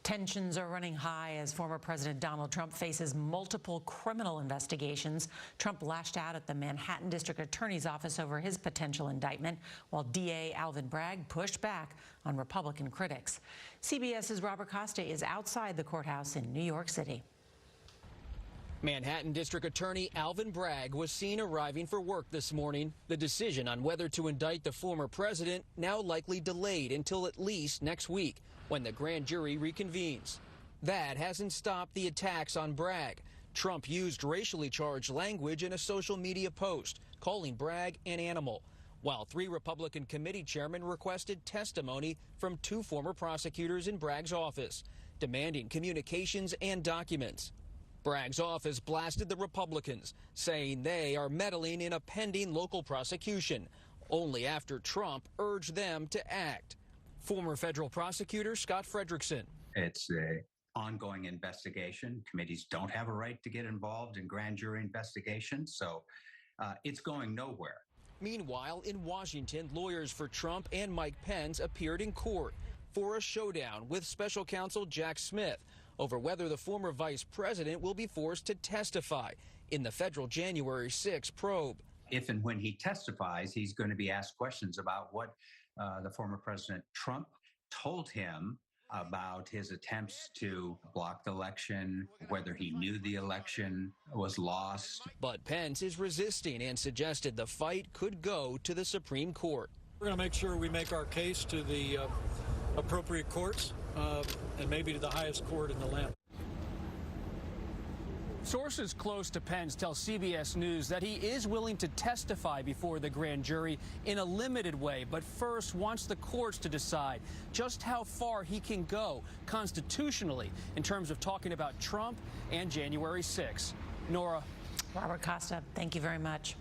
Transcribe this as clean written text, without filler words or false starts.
Tensions are running high as former President Donald Trump faces multiple criminal investigations. Trump lashed out at the Manhattan District Attorney's Office over his potential indictment, while DA Alvin Bragg pushed back on Republican critics. CBS's Robert Costa is outside the courthouse in New York City. Manhattan District Attorney Alvin Bragg was seen arriving for work this morning. The decision on whether to indict the former president now likely delayed until at least next week, when the grand jury reconvenes. That hasn't stopped the attacks on Bragg. Trump used racially charged language in a social media post, calling Bragg an animal, while 3 Republican committee chairmen requested testimony from 2 former prosecutors in Bragg's office, demanding communications and documents. Bragg's office blasted the Republicans, saying they are meddling in a pending local prosecution, only after Trump urged them to act. Former federal prosecutor Scott Frederickson. It's an ongoing investigation. Committees don't have a right to get involved in grand jury investigations, so it's going nowhere. Meanwhile, in Washington, lawyers for Trump and Mike Pence appeared in court for a showdown with special counsel Jack Smith over whether the former vice president will be forced to testify in the federal January 6 probe. If and when he testifies, he's going to be asked questions about what the former President Trump told him about his attempts to block the election, whether he knew the election was lost. But Pence is resisting and suggested the fight could go to the Supreme Court. We're going to make sure we make our case to the appropriate courts and maybe to the highest court in the land. Sources close to Pence tell CBS News that he is willing to testify before the grand jury in a limited way, but first wants the courts to decide just how far he can go constitutionally in terms of talking about Trump and January 6. Norah. Robert Costa, thank you very much.